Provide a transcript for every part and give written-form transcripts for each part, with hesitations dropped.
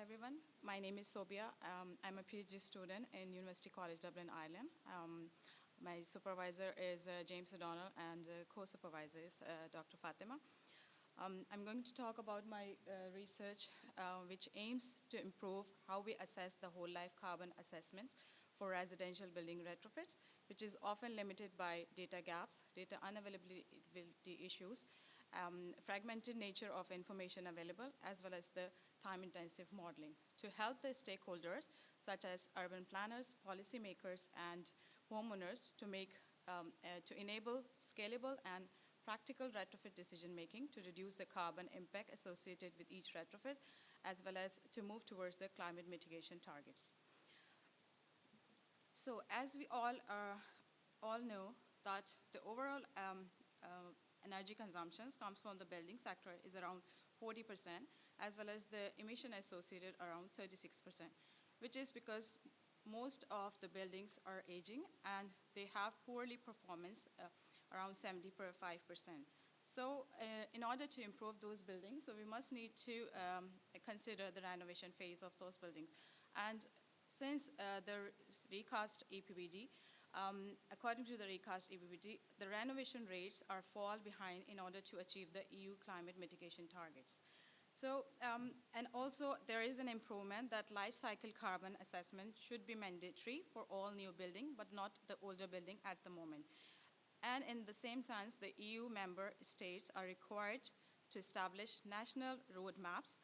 everyone. My name is Sobia. I'm a PhD student in University College Dublin, Ireland. My supervisor is James O'Donnell, and co-supervisor is Dr. Fatemeh. I'm going to talk about my research, which aims to improve how we assess the whole life carbon assessments for residential building retrofits, which is often limited by data gaps, data unavailability issues, fragmented nature of information available, as well as the time-intensive modeling. To help the stakeholders, such as urban planners, policymakers, and homeowners, to enable scalable and practical retrofit decision-making to reduce the carbon impact associated with each retrofit, as well as to move towards the climate mitigation targets. So as we all know that the overall energy consumptions comes from the building sector is around 40%, as well as the emission associated around 36%, which is because most of the buildings are aging and they have poorly performance, around 75%. So in order to improve those buildings, so we must need to consider the renovation phase of those buildings. And since the recast EPBD, according to the recast EPBD, the renovation rates are fall behind in order to achieve the EU climate mitigation targets. So, and also there is an improvement that life cycle carbon assessment should be mandatory for all new building, but not the older building at the moment. And in the same sense, the EU member states are required to establish national roadmaps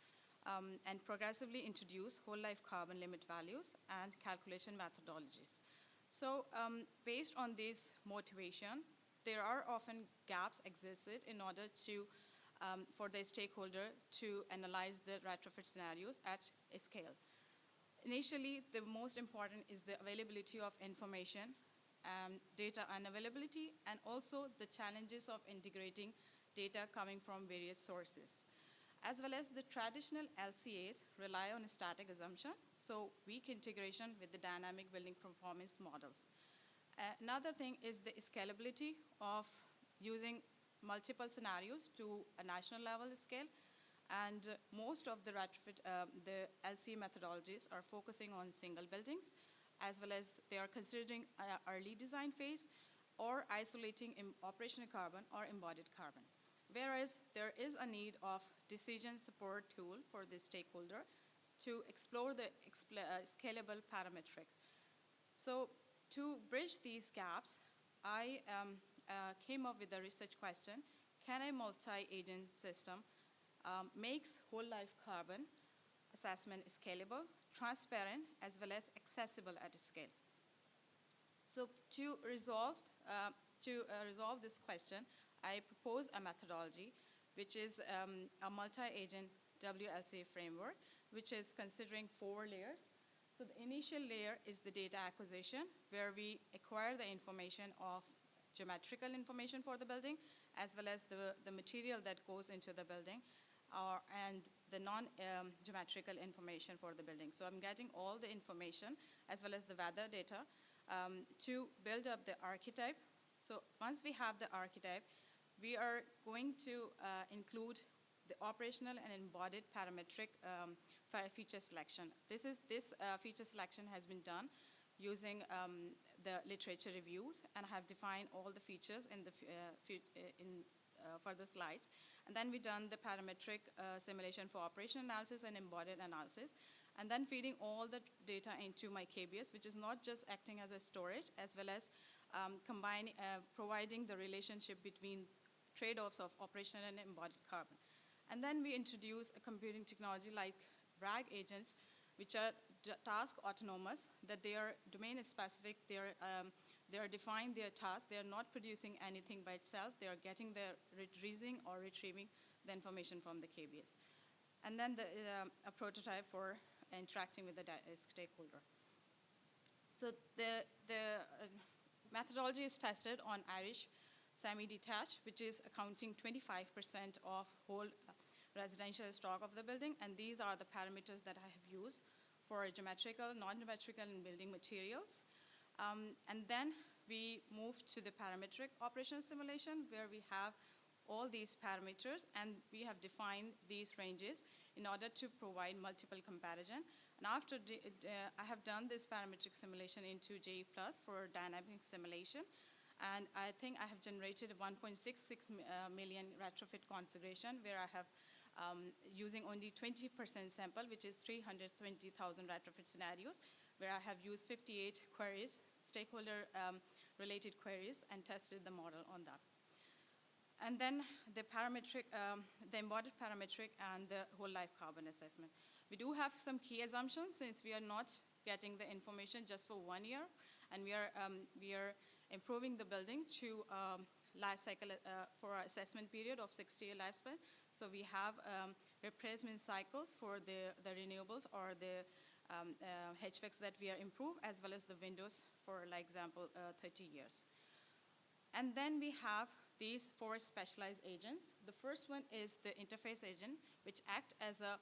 and progressively introduce whole life carbon limit values and calculation methodologies. So based on this motivation, there are often gaps existed in order to, for the stakeholder to analyze the retrofit scenarios at a scale. Initially, the most important is the availability of information, data unavailability, and also the challenges of integrating data coming from various sources. As well as the traditional LCAs rely on a static assumption, so weak integration with the dynamic building performance models. Another thing is the scalability of using multiple scenarios to a national level scale, and most of the retrofit, the LCA methodologies are focusing on single buildings, as well as they are considering early design phase or isolating operational carbon or embodied carbon. Whereas there is a need of decision support tool for the stakeholder to explore the scalable parametric. So to bridge these gaps, I came up with a research question: can a multi-agent system makes whole life carbon assessment scalable, transparent, as well as accessible at a scale? So to resolve this question, I propose a methodology which is a multi-agent WLCA framework, which is considering 4 layers. So the initial layer is the data acquisition, where we acquire the information of geometrical information for the building, as well as the material that goes into the building, and the non-geometrical information for the building. So I'm getting all the information, as well as the weather data, to build up the archetype. So once we have the archetype, we are going to include the operational and embodied parametric feature selection. This feature selection has been done using the literature reviews, and I have defined all the features in the for the slides. And then we done the parametric simulation for operational analysis and embodied analysis, and then feeding all the data into my KBS, which is not just acting as a storage, as well as providing the relationship between trade-offs of operational and embodied carbon. And then we introduce a computing technology like RAG agents, which are task autonomous, that they are domain specific, they are defined their task, they are not producing anything by itself, they are getting their retrieving or retrieving the information from the KBS. And then a prototype for interacting with the stakeholder. So the methodology is tested on Irish semi-detached, which is accounting 25% of whole residential stock of the building, and these are the parameters that I have used for geometrical, non-geometrical, and building materials. And then we move to the parametric operational simulation, where we have all these parameters, and we have defined these ranges in order to provide multiple comparison. And after I have done this parametric simulation into JE Plus for dynamic simulation, and I think I have generated 1.66 million retrofit configuration where I have using only 20% sample, which is 320,000 retrofit scenarios, where I have used 58 queries, stakeholder related queries, and tested the model on that. And then the parametric, the embodied parametric and the whole life carbon assessment. We do have some key assumptions since we are not getting the information just for 1 year, and we are improving the building to life cycle for our assessment period of 60-year lifespan. So we have replacement cycles for the renewables or the HVACs that we are improve, as well as the windows for, like example, 30 years. And then we have these 4 specialized agents. The first one is the interface agent, which act as a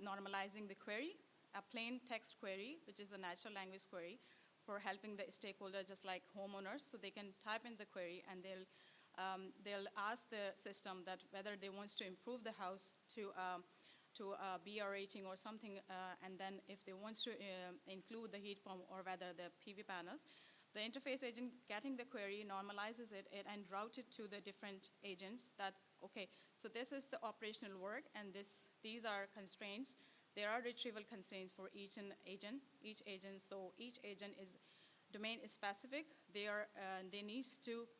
normalizing the query, a plain text query, which is a natural language query, for helping the stakeholder, just like homeowners, so they can type in the query and they'll ask the system that whether they want to improve the house to a BR rating or something, and then if they want to include the heat pump or whether the PV panels. The interface agent getting the query normalizes it and routes it to the different agents that, okay, so this is the operational work and these are constraints. There are retrieval constraints for each agent, so each agent is domain specific. They need to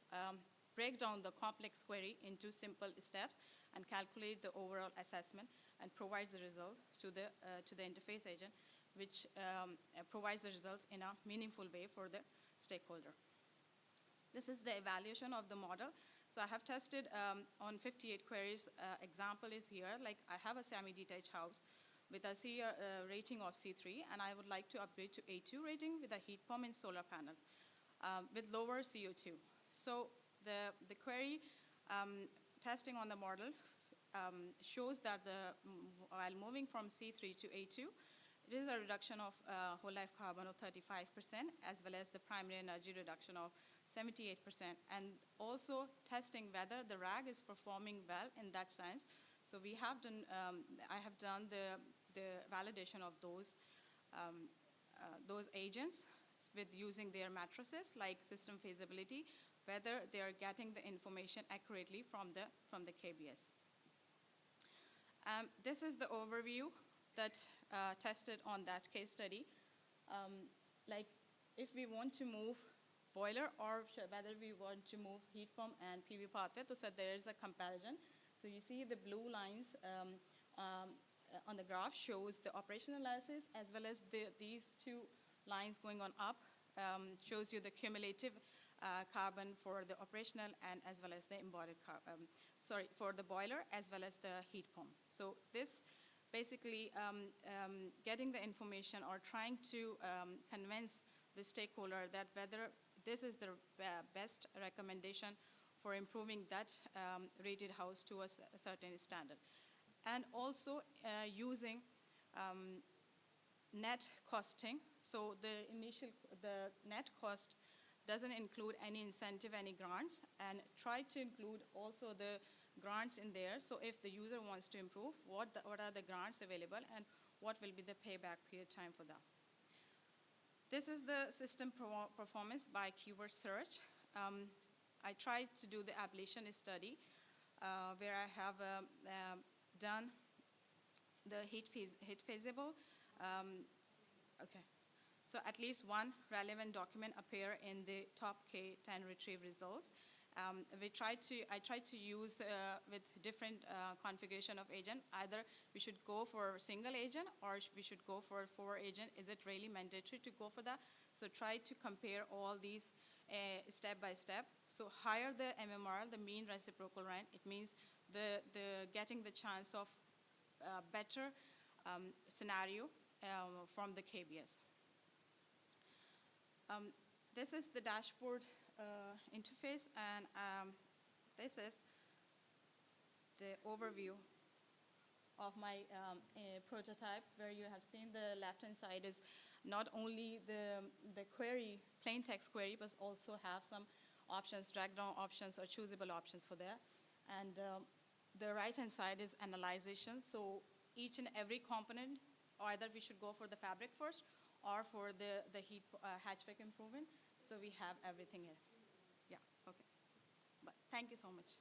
break down the complex query into simple steps and calculate the overall assessment and provides the results to the interface agent, which provides the results in a meaningful way for the stakeholder. This is the evaluation of the model. So I have tested on 58 queries. Example is here, like I have a semi-detached house with a CR rating of C3, and I would like to upgrade to A2 rating with a heat pump and solar panel with lower CO2. So the query testing on the model shows that while moving from C3 to A2, it is a reduction of whole life carbon of 35%, as well as the primary energy reduction of 78%, and also testing whether the RAG is performing well in that sense. So we have done, I have done the validation of those agents with using their matrices like system feasibility, whether they are getting the information accurately from the KBS. This is the overview that tested on that case study. Like if we want to move boiler or whether we want to move heat pump and PV pathway, so there is a comparison. So you see the blue lines on the graph shows the operational analysis, as well as these 2 lines going on up shows you the cumulative carbon for the operational and as well as the embodied carbon, for the boiler as well as the heat pump. So this basically getting the information or trying to convince the stakeholder that whether this is the best recommendation for improving that rated house to a certain standard. And also using net costing. So the net cost doesn't include any incentive, any grants, and try to include also the grants in there. So if the user wants to improve, what are the grants available and what will be the payback period time for that. This is the system performance by keyword search. I tried to do the ablation study where I have done the heat feasible. Okay. So at least one relevant document appear in the top K10 retrieve results. I tried to use with different configuration of agent. Either we should go for a single agent or we should go for 4 agent. Is it really mandatory to go for that? So try to compare all these step by step. So higher the MMR, the mean reciprocal rent, it means the getting the chance of better scenario from the KBS. This is the dashboard interface, and this is the overview of my prototype, where you have seen the left-hand side is not only the query, plain text query, but also have some options, drag-down options or choosable options for that. And the right-hand side is analyzation. So each and every component, either we should go for the fabric first or for the heat hatchback improvement. So we have everything here. Yeah, okay. But thank you so much.